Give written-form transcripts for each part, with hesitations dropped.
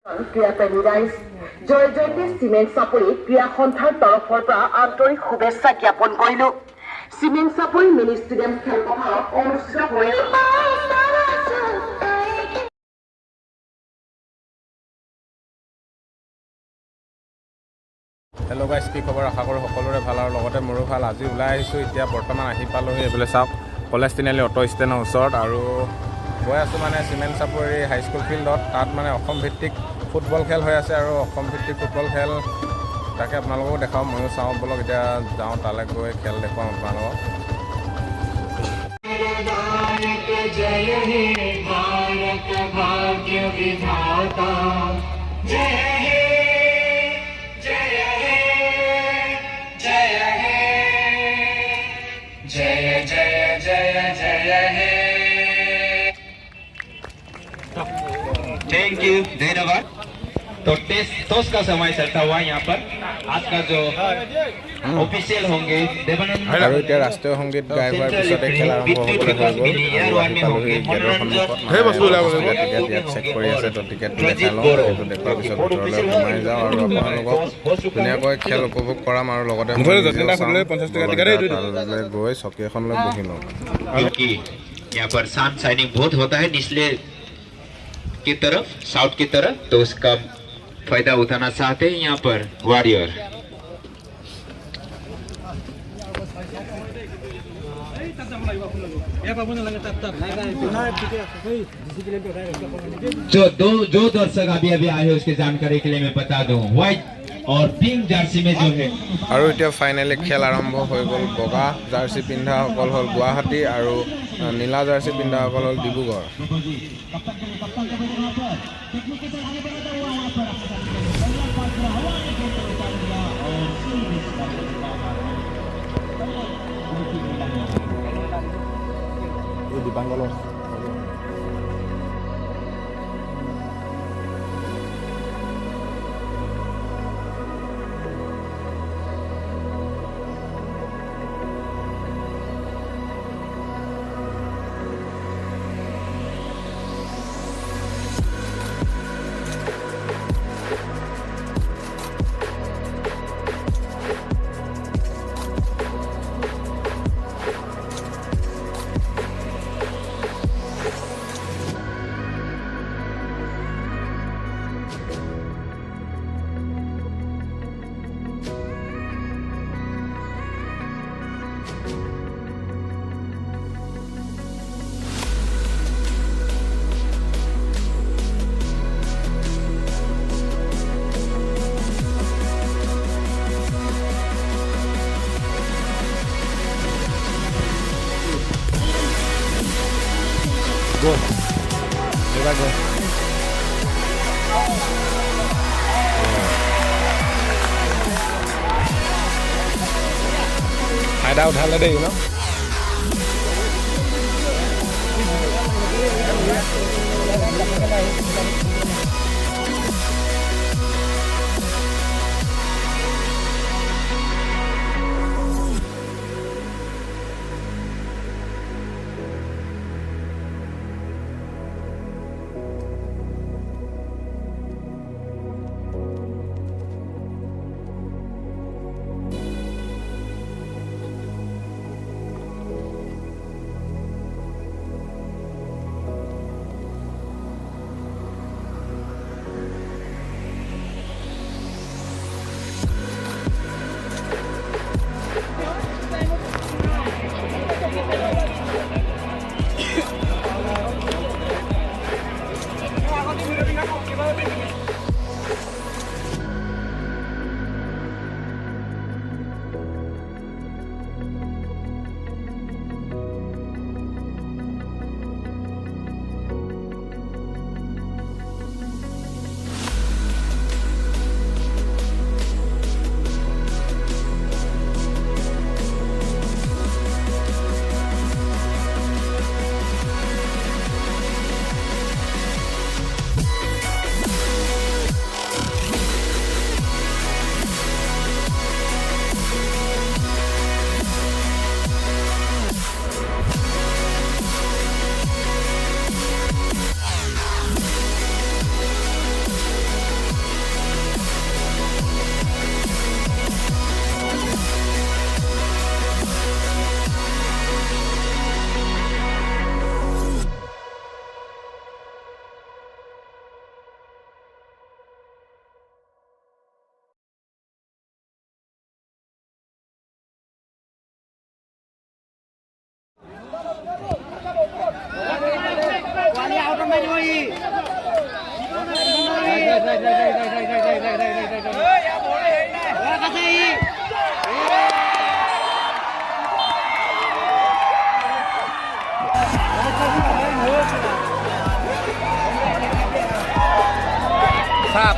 ক্ৰীড়াপ্ৰেমী ৰাইজ জয় জয়তে চিমেণ্ট চাপৰি ক্ৰীড়া সন্থাৰ তৰফৰ পৰা আন্তৰিক শুভেচ্ছা জ্ঞাপন কৰিলো। চিমেণ্ট চাপৰি মিনি ষ্টেডিয়াম খেলপথাৰত অনুষ্ঠিত হৈ হেল্ল' গাইজ, কি খবৰ? আশা কৰোঁ সকলোৰে ভাল আৰু লগতে মোৰো ভাল। আজি ওলাই আহিছোঁ, এতিয়া বৰ্তমান আহি পালোহি এইফালে চাওক কলেজ তিনিআলি অটো ষ্টেণ্ডৰ ওচৰত, আৰু গৈ আছোঁ মানে চিমেণ্ট চাপৰি হাইস্কুল ফিল্ডত। তাত মানে অসম ভিত্তিক ফুটবল খেল হৈ আছে, আৰু অসম ভিত্তিক ফুটবল খেল তাকে আপোনালোককো দেখাওঁ, ময়ো চাওঁ। ব'লক এতিয়া যাওঁ তালৈ, গৈ খেল দেখুৱাম আপোনালোকক। जय हे भारत भाग्य विधाता, जय हे जय हे जय हे जय जय जय जय हे। थैंक यू, धन्यवाद। तो टॉस का समय चलता हुआ यहाँ पर आज का जो ऑफिशियल होंगे আৰু এতিয়া ৰাষ্ট্ৰীয় সংগীত গাই হোৱাৰ পিছতে খেল আৰম্ভ হ'বলৈ হৈ গ'ল। টিকেট চেক কৰি আছে, তো টিকেটটো দেখাই লওঁ। সেইটো দেখুৱাৰ পিছত ভিতৰলৈ সোমাই যাওঁ আৰু আপোনালোকক ধুনীয়াকৈ খেল উপভোগ কৰাম, আৰু লগতে তালৈ গৈ চকী এখনলৈ বহি লওঁ। क्योंकि यहाँ पर सन शाइनिंग बहुत होता है निचले की तरफ, साउथ की तरफ, तो उसका फायदा उठाना चाहते हैं यहाँ पर वॉरियर। जो दर्शक अभी अभी आए हैं उसकी जानकारी के लिए मैं बता दूं, व्हाइट और पिंक জার্সি में जो है। আৰু এতিয়া ফাইনেলি খেল আৰম্ভ হৈ গ'ল। বগা জাৰ্চি পিন্ধাসকল হ'ল গুৱাহাটী, আৰু নীলা জাৰ্চি পিন্ধাসকল হ'ল Dibrugarh. Bangalore Go. Here I go. Hideout holiday, you know.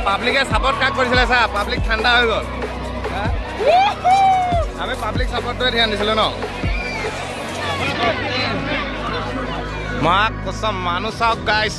পাব্লিকে সাপোর্ট কাক কৰিছিলে চা পাব্লিক ঠাণ্ডা হৈ গ'ল আমি পাব্লিক সাপোৰ্টটোৱে ধ্যান দিছিলোঁ ন মাক কসম মানুহ চাওক গাইছ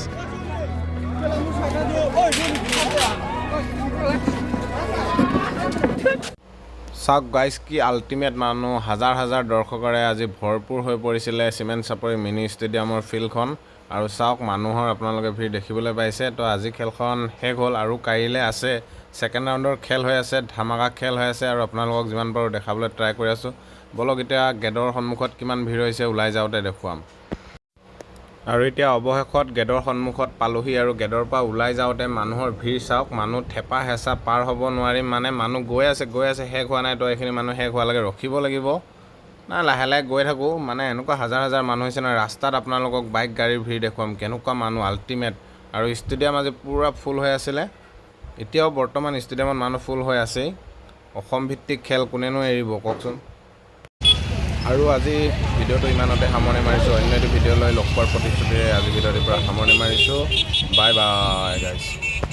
চাওক গাইছ কি আল্টিমেট মানুহ হাজাৰ হাজাৰ দৰ্শকৰে আজি ভৰপূৰ হৈ পৰিছিলে চিমেন চাপৰি মিনি ষ্টেডিয়ামৰ ফিল্ডখন আৰু চাওক মানুহৰ আপোনালোকে ভিৰ দেখিবলৈ পাইছে তো আজি খেলখন শেষ হ'ল আৰু কাইলৈ আছে সেকেন্ড ৰাউণ্ডৰ খেল হৈ আছে ধামাকা খেল হৈ আছে আৰু আপোনালোকক যিমান পাৰো দেখাবলৈ ট্ৰাই কৰি আছো বলক এতিয়া গেটৰ সন্মুখত কিমান ভিৰ হৈছে ওলাই যাওঁতে দেখুৱাম আৰু এতিয়া অৱশেষত গেটৰ সন্মুখত পালোহি আৰু গেটৰ পৰা ওলাই যাওঁতে মানুহৰ ভিৰ চাওক মানুহ থেপা হেঁচা পাৰ হ'ব নোৱাৰিম মানে মানুহ গৈ আছে শেষ হোৱা নাই তো এইখিনি মানুহ শেষ হোৱালৈকে ৰখিব লাগিব না লাহে লাহে গৈ থাকোঁ মানে এনেকুৱা হাজাৰ হাজাৰ মানুহ হৈছে নহয় ৰাস্তাত আপোনালোকক বাইক গাড়ীৰ ভিৰ দেখুৱাম কেনেকুৱা মানুহ আল্টিমেট আৰু ষ্টেডিয়াম আজি পুৰা ফুল হৈ আছিলে এতিয়াও বৰ্তমান ষ্টেডিয়ামত মানুহ ফুল হৈ আছেই অসম ভিত্তিক খেল কোনেনো এৰিব কওকচোন আৰু আজি ভিডিঅ'টো ইমানতে সামৰণি মাৰিছোঁ অন্য এটি ভিডিঅ' লৈ লগ পোৱাৰ প্ৰতিশ্ৰুতিৰে আজি ভিডিঅ'টিৰ পৰা সামৰণি মাৰিছোঁ বাই বাই গাইছ